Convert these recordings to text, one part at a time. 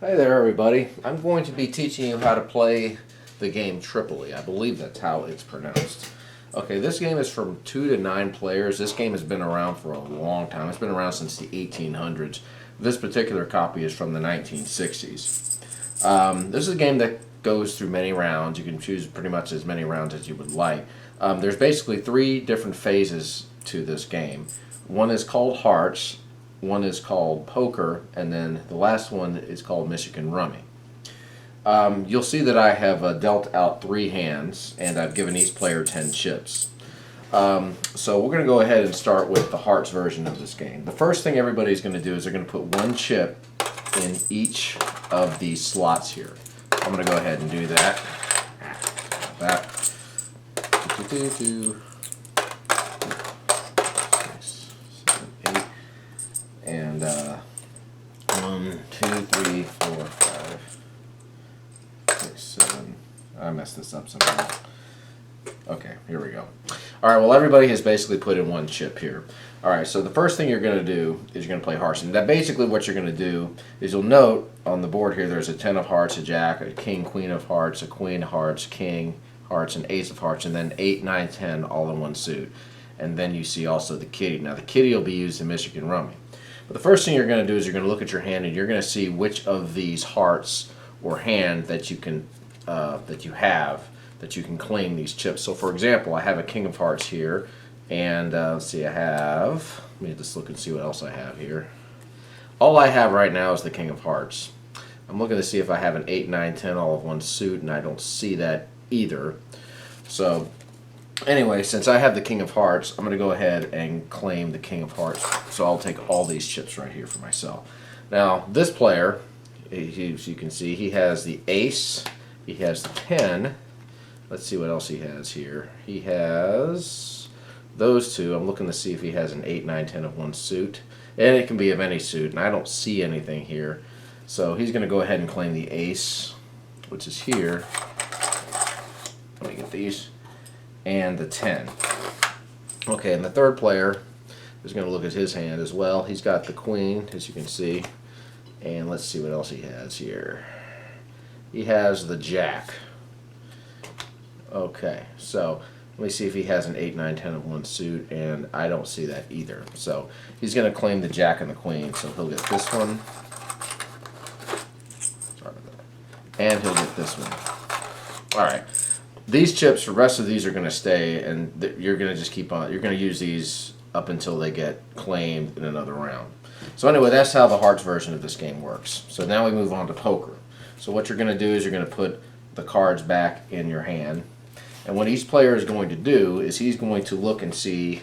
Hi there, everybody. I'm going to be teaching you how to play the game Tripoley. I believe that's how it's pronounced. Okay, this game is from 2 to 9 players. This game has been around for a long time. It's been around since the 1800s. This particular copy is from the 1960s. This is a game that goes through many rounds. You can choose pretty much as many rounds as you would like. There's basically 3 different phases to this game. One is called Hearts, one is called Poker, and then the last one is called Michigan Rummy. You'll see that I have dealt out 3 hands, and I've given each player 10 chips. So we're going to go ahead and start with the Hearts version of this game. The first thing everybody's going to do is they're going to put 1 chip in each of these slots here. I'm going to go ahead and do that. That. 6, 7, 8. And 1, 2, 3, 4, 5, 6, 7. I messed this up somehow. Okay, here we go. All right, well, everybody has basically put in 1 chip here. All right, so the first thing you're going to do is you're going to play hearts. And that basically what you're going to do is you'll note on the board here there's a 10 of hearts, a jack, a king, queen of hearts, a queen of hearts, king, hearts, and ace of hearts, and then 8, 9, 10 all in 1 suit. And then you see also the kitty. Now, the kitty will be used in Michigan Rummy. But the first thing you're going to do is you're going to look at your hand and you're going to see which of these hearts or hand that you can that you can claim these chips. So, for example, I have a king of hearts here, and let's see, I have. Let me just look and see what else I have here. All I have right now is the king of hearts. I'm looking to see if I have an 8, 9, 10 all of 1 suit, and I don't see that either. So, anyway, since I have the king of hearts, I'm going to go ahead and claim the king of hearts. So I'll take all these chips right here for myself. Now, this player, as you can see, he has the ace, he has the 10. Let's see what else he has here. He has those 2. I'm looking to see if he has an 8, 9, 10 of 1 suit. And it can be of any suit, and I don't see anything here. So he's going to go ahead and claim the ace, which is here. Let me get these. And the 10. Okay, and the third player is going to look at his hand as well. He's got the queen, as you can see. And let's see what else he has here. He has the jack. Okay, so let me see if he has an 8, 9, 10 of 1 suit, and I don't see that either. So he's going to claim the jack and the queen, so he'll get this one. Sorry about that. And he'll get this one. Alright. These chips, the rest of these are going to stay, and you're going to just keep on. You're going to use these up until they get claimed in another round. So anyway, that's how the hearts version of this game works. So now we move on to poker. So what you're going to do is you're going to put the cards back in your hand. And what each player is going to do is he's going to look and see,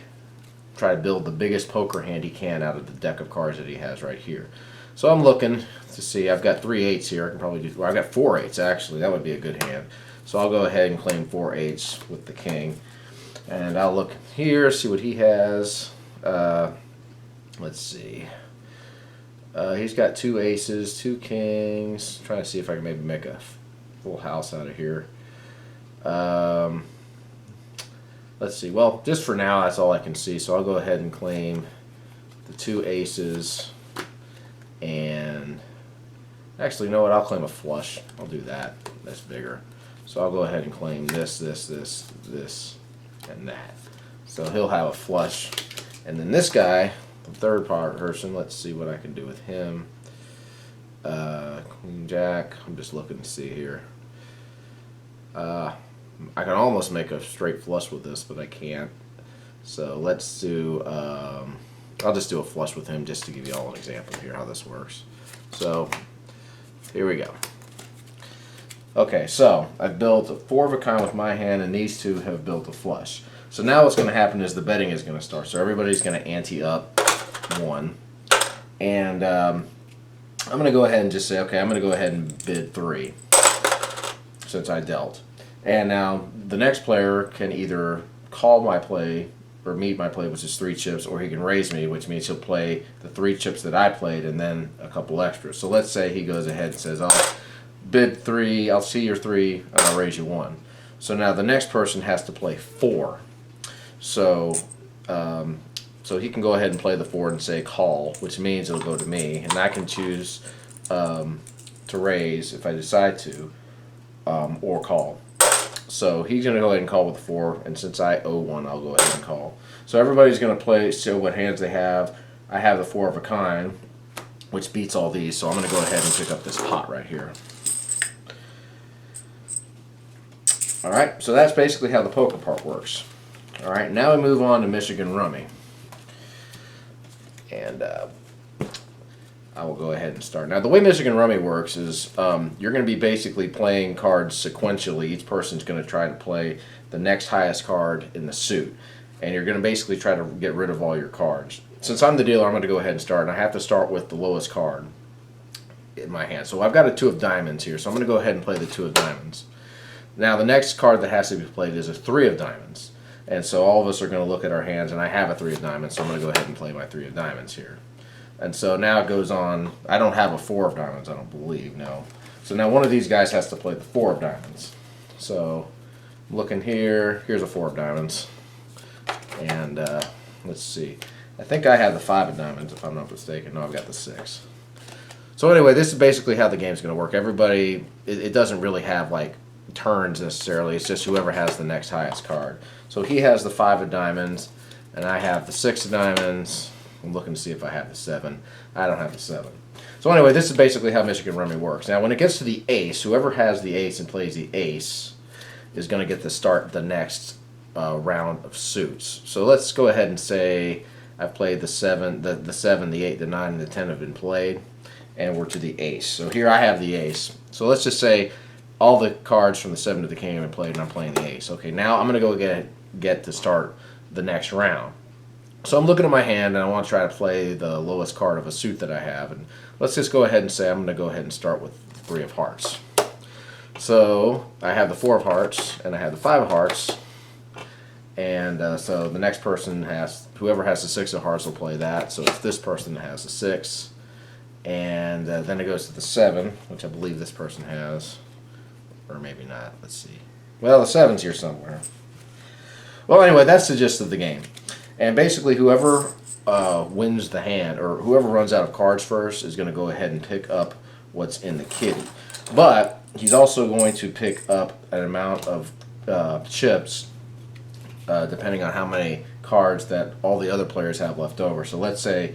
try to build the biggest poker hand he can out of the deck of cards that he has right here. So I'm looking to see, I've got 3 8s here. I can probably do, well, I've got 4 8s actually. That would be a good hand. So I'll go ahead and claim 4 8s with the king. And I'll look here, see what he has. Let's see. He's got 2 aces, 2 kings. Trying to see if I can maybe make a full house out of here. Let's see. Well, just for now, that's all I can see. So I'll go ahead and claim the 2 aces. And actually, you know what? I'll claim a flush. I'll do that. That's bigger. So I'll go ahead and claim this, and that. So he'll have a flush. And then this guy, the third person, let's see what I can do with him. Queen Jack. I'm just looking to see here. I can almost make a straight flush with this, but I can't. So let's do, I'll just do a flush with him just to give you all an example here how this works. So here we go. Okay, so I've built a 4 of a kind with my hand, and these 2 have built a flush. So now what's going to happen is the betting is going to start. So everybody's going to ante up 1. And I'm going to go ahead and just say, okay, I'm going to go ahead and bid 3 since I dealt. And now the next player can either call my play or meet my play, which is 3 chips, or he can raise me, which means he'll play the 3 chips that I played and then a couple extras. So let's say he goes ahead and says, I'll bid 3, I'll see your 3, and I'll raise you 1. So now the next person has to play 4. So So he can go ahead and play the 4 and say call, which means it'll go to me, and I can choose to raise if I decide to, or call. So he's going to go ahead and call with a 4, and since I owe 1, I'll go ahead and call. So everybody's going to play, show what hands they have. I have the 4 of a kind, which beats all these, so I'm going to go ahead and pick up this pot right here. Alright, so that's basically how the poker part works. Alright, now we move on to Michigan Rummy. And I will go ahead and start. Now, the way Michigan Rummy works is you're going to be basically playing cards sequentially. Each person's going to try to play the next highest card in the suit. And you're going to basically try to get rid of all your cards. Since I'm the dealer, I'm going to go ahead and start. And I have to start with the lowest card in my hand. So I've got a 2 of diamonds here. So I'm going to go ahead and play the 2 of diamonds. Now, the next card that has to be played is a 3 of diamonds. And so all of us are going to look at our hands. And I have a 3 of diamonds. So I'm going to go ahead and play my 3 of diamonds here. And so now it goes on. I don't have a 4 of diamonds, I don't believe, no. So now one of these guys has to play the 4 of diamonds. So looking here, here's a 4 of diamonds. And let's see. I think I have the 5 of diamonds, if I'm not mistaken. No, I've got the 6. So anyway, this is basically how the game's going to work. Everybody, it doesn't really have like turns necessarily. It's just whoever has the next highest card. So he has the 5 of diamonds, and I have the 6 of diamonds. I'm looking to see if I have the 7. I don't have the 7. So anyway, this is basically how Michigan Rummy works. Now, when it gets to the ace, whoever has the ace and plays the ace is going to get to start the next round of suits. So let's go ahead and say I've played the 7, the 7, the 8, the 9, and the 10 have been played, and we're to the ace. So here I have the ace. So let's just say all the cards from the 7 to the king have been played, and I'm playing the ace. Okay, now I'm going to go get to start the next round. So I'm looking at my hand, and I want to try to play the lowest card of a suit that I have. And let's just go ahead and say I'm going to go ahead and start with the 3 of hearts. So I have the 4 of hearts, and I have the 5 of hearts. And so the next person has, whoever has the 6 of hearts will play that. So it's this person that has the 6. And then it goes to the 7, which I believe this person has. Or maybe not. Let's see. Well, the 7's here somewhere. Well, anyway, that's the gist of the game. And basically, whoever wins the hand, or whoever runs out of cards first, is going to go ahead and pick up what's in the kitty. But he's also going to pick up an amount of chips, depending on how many cards that all the other players have left over. So let's say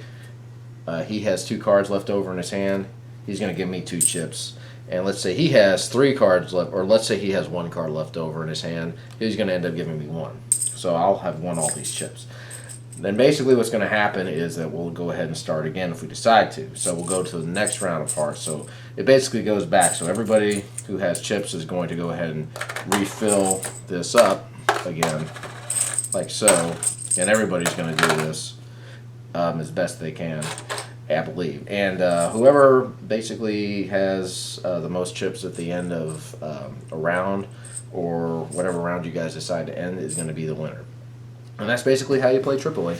he has 2 cards left over in his hand. He's going to give me 2 chips. And let's say he has 3 cards left, or let's say he has 1 card left over in his hand. He's going to end up giving me 1. So I'll have won all these chips. Then basically what's going to happen is that we'll go ahead and start again if we decide to. So we'll go to the next round of hearts. So it basically goes back. So everybody who has chips is going to go ahead and refill this up again, like so. And everybody's going to do this as best they can, I believe. And whoever basically has the most chips at the end of a round, or whatever round you guys decide to end, is going to be the winner. And that's basically how you play Tripoley.